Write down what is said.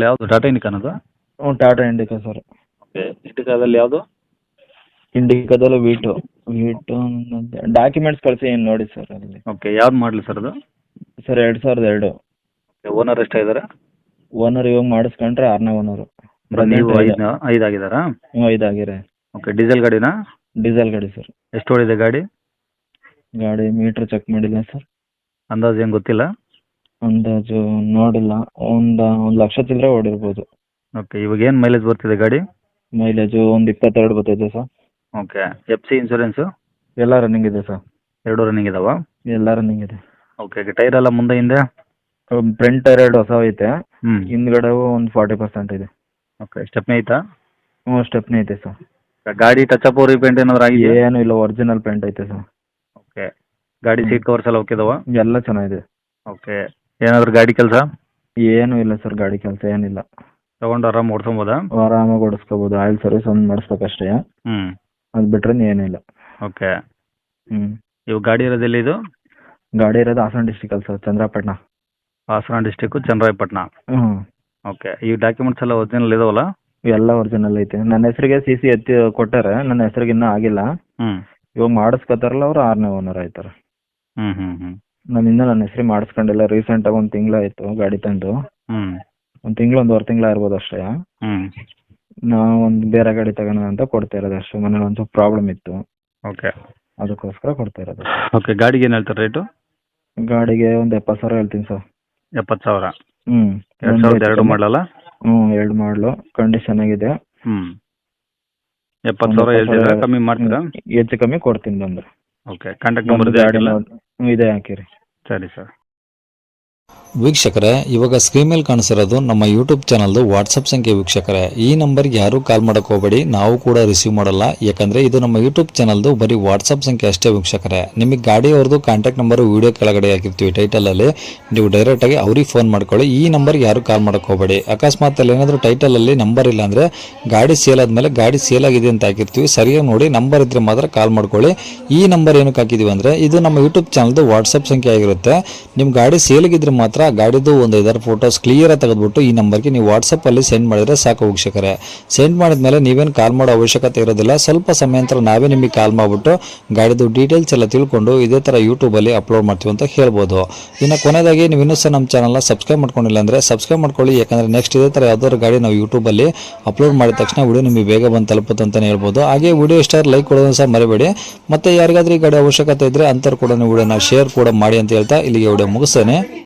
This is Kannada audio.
ಯಾವುದು ಟಾಟಾ ಇಂಡಿಕಾನ್ ಅದು? ಹ್ಞೂ ಟಾಟಾ ಇಂಡಿಕಾ ಸರ್. ಓಕೆ, ಇಂಡಿಕಾದಲ್ಲಿ ಯಾವುದು? ಇಂಡಿಕಾದಲ್ಲಿ ವೀಟು ಡಾಕ್ಯುಮೆಂಟ್ಸ್ ಕಳಿಸಿ ಏನು ನೋಡಿ ಸರ್ ಅಲ್ಲಿ. ಓಕೆ, ಯಾವ್ದು ಮಾಡಲಿ ಸರ್ ಅದು? ಸರ್ 2002. ಓನರ್ ಎಷ್ಟಾಗಿದ್ದಾರೆ? ಓನರ್ ಇವಾಗ ಮಾಡಿಸ್ಕೊಂಡ್ರೆ 6ನೇ ಓನರು. ನೀವು ಐದು ಆಗಿದ್ದಾರಾ? ಹ್ಞೂ 5 ಆಗಿರೆ. ಓಕೆ, ಡೀಸೆಲ್ ಗಾಡಿನಾ? ಡೀಸೆಲ್ ಗಾಡಿ ಸರ್. ಎಷ್ಟು ಓಡಿದೆ ಗಾಡಿ? ಗಾಡಿ ಮೀಟ್ರ್ ಚೆಕ್ ಮಾಡಿಲ್ಲ ಸರ್. ಅಂದಾಜು ಏನು ಗೊತ್ತಿಲ್ಲ? ಅಂದಾಜು ನೋಡಿಲ್ಲ. ಒಂದು 1 ಲಕ್ಷ ಚಿಲ್ಲರೆ ಓಡಿರ್ಬೋದು. ಓಕೆ, ಇವಾಗ ಏನು ಮೈಲೇಜ್ ಬರ್ತಿದೆ ಗಾಡಿ? ಮೈಲೇಜು ಒಂದು 22 ಬರ್ತಿದೆ sir. Okay, F C insurance ಎಲ್ಲ ರನ್ನಿಂಗ್ ಇದೆ ಸರ್. 2 ರನ್ನಿಂಗ್ ಇದಾವಾ? ಎಲ್ಲ ರನ್ನಿಂಗ್ ಇದೆ. ಓಕೆ, ಟೈರ್ ಎಲ್ಲ ಮುಂದೆ ಹಿಂದೆ? ಫ್ರಂಟ್ ಟೈರ್ 2 ಹೊಸ ಐತೆ. ಹ್ಞೂ. ಹಿಂದ್ಗಡೆ ಒಂದು 40% ಇದೆ. ಓಕೆ, ಸ್ಟೆಪ್ನಿ ಐತಾ? ಹ್ಞೂ ಸ್ಟೆಪ್ನಿ ಐತೆ ಸರ್. ಗಾಡಿ ಟಚ್ ಅಪ್ ರೀಪೇಂಟ್ ಏನಾದ್ರು ಆಗಿದೆಯಾ? ಏನು ಇಲ್ಲ, ಒರಿಜಿನಲ್ ಪೇಂಟ್ ಐತೆ ಸರ್. ಓಕೆ, ಗಾಡಿ ಸೀಟ್ ಕವರ್ಸ್ ಎಲ್ಲ ಓಕೆ ಇದಾವಾ? ಎಲ್ಲ ಚೆನ್ನಾಗಿದೆ. ಓಕೆ, ಏನಾದರೂ ಗಾಡಿ ಕೆಲಸ? ಏನು ಇಲ್ಲ ಸರ್, ಗಾಡಿ ಕೆಲಸ ಏನಿಲ್ಲ. ತಗೊಂಡು ಆರಾಮ್ ಓಡಿಸ್ಕೊಬೋದಾ? ಆರಾಮಾಗಿ ಓಡಿಸ್ಕೋಬೋದು. ಆಯಿಲ್ ಸರ್ವಿಸ್ ಒಂದು ಮಾಡಿಸ್ಬೇಕಷ್ಟೇ. ಹ್ಞೂ. ಅದು ಬಿಟ್ರೆ ಏನಿಲ್ಲ. ಓಕೆ, ಹ್ಞೂ. ಇವಾಗ ಗಾಡಿ ಇರೋದೆಲ್ಲಿ ಇದು? ಗಾಡಿ ಇರೋದು ಹಾಸನ ಡಿಸ್ಟಿಕಲ್ಲಿ ಸರ್, ಚಂದ್ರಪಟ್ಟಣ. ಹಾಸನ ಡಿಸ್ಟಿಕ್ಕು, ಚನ್ನರಾಯಪಟ್ಟಣ. ಹ್ಞೂ. ಓಕೆ, ಈ ಡಾಕ್ಯುಮೆಂಟ್ಸ್ ಎಲ್ಲ ಒರಿಜಿನಲ್ ಇದಾವಲ್ಲ? ಎಲ್ಲ ಒರಿಜಿನಲ್ ಐತೆ. ನನ್ನ ಹೆಸರಿಗೆ CC ಎತ್ತಿ ಕೊಟ್ಟಾರೆ, ನನ್ನ ಹೆಸರಿಗೆ ಇನ್ನೂ ಆಗಿಲ್ಲ. ಹ್ಞೂ. ಇವಾಗ ಮಾಡಿಸ್ಕೊತಾರಲ್ಲ ಅವ್ರು 6ನೇ ಓನರ್ ಆಯ್ತಾರೆ. ಹ್ಞೂ ಹ್ಞೂ ಹ್ಞೂ ನಾನು ಇನ್ನೂ ನನ್ನ ಹೆಸರಿಗೆ ಮಾಡಿಸ್ಕೊಂಡಿಲ್ಲ. ರೀಸೆಂಟಾಗಿ 1 ತಿಂಗಳಾಯಿತು ಗಾಡಿ ತಂದು. ಹ್ಞೂ 1 ತಿಂಗಳು 1.5 ತಿಂಗಳು ಇರ್ಬೋದು ಅಷ್ಟೇ. ಹ್ಞೂ. ನಾವು ಒಂದು ಬೇರೆ ಗಾಡಿ ತಗೋಣ ಅಂತ ಕೊಡ್ತಾ ಇರೋದು ಅಷ್ಟೇ. ಮನೇಲಿ ಒಂದು ಸ್ವಲ್ಪ ಪ್ರಾಬ್ಲಮ್ ಇತ್ತು, ಓಕೆ. ಅದಕ್ಕೋಸ್ಕರ ಕೊಡ್ತಾ ಇರೋದು. ಓಕೆ, ಗಾಡಿಗೆ ಏನು ಹೇಳ್ತಾರೆ ರೇಟು? ಗಾಡಿಗೆ ಒಂದು 70,000 ಹೇಳ್ತೀನಿ ಸರ್. 70,000? ಹ್ಞೂ. 2002 ಮಾಡಲಲ್ಲ? ಹ್ಞೂ 2 ಮಾಡಲು, ಕಂಡೀಷನ್ ಆಗಿದೆ. ಹ್ಞೂ. 70,000 ಹೇಳ್ತೀರಾ? ಕಮ್ಮಿ ಮಾಡ್ತೀರಾ? ಹೆಚ್ಚು ಕಮ್ಮಿ ಕೊಡ್ತೀನಿ ಬಂದರೆ. ಓಕೆ, ಕಾಂಟ್ಯಾಕ್ಟ್ ನಂಬರ್ ಇದೆ ಹಾಕಿಲ್ಲ? ಇದೆ ಹಾಕಿರಿ. ಸರಿ ಸರ್. ವೀಕ್ಷಕರೇ, ಇವಾಗ ಸ್ಕ್ರೀನ್ ಮೇಲೆ ಕಾಣಿಸಿರೋದು ನಮ್ಮ ಯೂಟ್ಯೂಬ್ ಚಾನಲ್ದು ವಾಟ್ಸಪ್ ಸಂಖ್ಯೆ. ವೀಕ್ಷಕರೇ, ಈ ನಂಬರ್ಗೆ ಯಾರೂ ಕಾಲ್ ಮಾಡೋಕೆ ಹೋಗಬೇಡಿ, ನಾವು ಕೂಡ ರಿಸೀವ್ ಮಾಡಲ್ಲ. ಯಾಕಂದರೆ ಇದು ನಮ್ಮ ಯೂಟ್ಯೂಬ್ ಚಾನಲ್ದು ಬರೀ ವಾಟ್ಸಪ್ ಸಂಖ್ಯೆ ಅಷ್ಟೇ. ವೀಕ್ಷಕರೇ, ನಿಮಗೆ ಗಾಡಿಯವ್ರದ್ದು ಕಾಂಟ್ಯಾಕ್ಟ್ ನಂಬರು ವೀಡಿಯೋ ಕೆಳಗಡೆ ಹಾಕಿರ್ತೀವಿ ಟೈಟಲಲ್ಲಿ, ನೀವು ಡೈರೆಕ್ಟಾಗಿ ಅವ್ರಿಗೆ ಫೋನ್ ಮಾಡ್ಕೊಳ್ಳಿ. ಈ ನಂಬರ್ಗೆ ಯಾರೂ ಕಾಲ್ ಮಾಡೋಕೆ ಹೋಗಬೇಡಿ. ಅಕಸ್ಮಾತ್ ಅಲ್ಲಿ ಏನಾದರೂ ಟೈಟಲಲ್ಲಿ ನಂಬರ್ ಇಲ್ಲ ಅಂದರೆ ಗಾಡಿ ಸೇಲ್ ಆದಮೇಲೆ ಗಾಡಿ ಸೇಲ್ ಆಗಿದೆ ಅಂತ ಹಾಕಿರ್ತೀವಿ, ಸರಿಯಾಗಿ ನೋಡಿ ನಂಬರ್ ಇದ್ದರೆ ಮಾತ್ರ ಕಾಲ್ ಮಾಡ್ಕೊಳ್ಳಿ. ಈ ನಂಬರ್ ಏನಕ್ಕೆ ಹಾಕಿದ್ದೀವಿ ಅಂದರೆ ಇದು ನಮ್ಮ ಯೂಟ್ಯೂಬ್ ಚಾನಲ್ದು ವಾಟ್ಸಪ್ ಸಂಖ್ಯೆ ಆಗಿರುತ್ತೆ. ನಿಮ್ಮ ಗಾಡಿ ಸೇಲಿಗಿದ್ರೆ ಮಾತ್ರ ಗಾಡಿದು ಒಂದು 5 ಫೋಟೋಸ್ ಕ್ಲಿಯರ್ ಆಗಿ ತೆಗೆದುಬಿಟ್ಟು ಈ ನಂಬರ್ಗೆ ನೀವು ವಾಟ್ಸಪ್ಪಲ್ಲಿ ಸೆಂಡ್ ಮಾಡಿದರೆ ಸಾಕು. ವೀಕ್ಷಕರೇ, ಸೆಂಡ್ ಮಾಡಿದ್ಮೇಲೆ ನೀವೇನು ಕಾಲ್ ಮಾಡೋ ಅವಶ್ಯಕತೆ ಇರೋದಿಲ್ಲ. ಸ್ವಲ್ಪ ಸಮಯ ನಂತರ ನಾವೇ ನಿಮಗೆ ಕಾಲ್ ಮಾಡಿಬಿಟ್ಟು ಗಾಡಿದು ಡೀಟೇಲ್ಸ್ ಎಲ್ಲ ತಿಳ್ಕೊಂಡು ಇದೇ ಥರ ಯೂಟ್ಯೂಬಲ್ಲಿ ಅಪ್ಲೋಡ್ ಮಾಡ್ತೀವಿ ಅಂತ ಹೇಳ್ಬೋದು. ಇನ್ನು ಕೊನೆಯದಾಗಿ ನೀವು ಇನ್ನೂ ಸಹ ನಮ್ಮ ಚಾನಲ್ನ ಸಬ್ಸ್ಕ್ರೈಬ್ ಮಾಡ್ಕೊಂಡಿಲ್ಲ ಅಂದರೆ ಸಬ್ಸ್ಕ್ರೈಬ್ ಮಾಡ್ಕೊಳ್ಳಿ. ಯಾಕಂದರೆ ನೆಕ್ಸ್ಟ್ ಇದೇ ಥರ ಯಾವ್ದಾದ್ರು ಗಾಡಿ ನಾವು ಯೂಟ್ಯೂಬಲ್ಲಿ ಅಪ್ಲೋಡ್ ಮಾಡಿದ ತಕ್ಷಣ ವಿಡಿಯೋ ನಿಮಗೆ ಬೇಗ ಬಂದು ತಲುಪುತ್ತೆ ಅಂತಲೇ ಹೇಳ್ಬೋದು. ಹಾಗೆ ವಿಡಿಯೋ ಇಷ್ಟ ಲೈಕ್ ಕೊಡೋದನ್ನು ಸಹ ಮರಿಬೇಡಿ. ಮತ್ತು ಯಾರಿಗಾದ್ರೂ ಈ ಗಾಡಿ ಅವಶ್ಯಕತೆ ಇದ್ದರೆ ಅಂಥವ್ರು ಕೂಡ ವಿಡಿಯೋನ ಶೇರ್ ಕೂಡ ಮಾಡಿ ಅಂತ ಹೇಳ್ತಾ ಇಲ್ಲಿಗೆ ವಿಡಿಯೋ ಮುಗಿಸ್ತೇನೆ.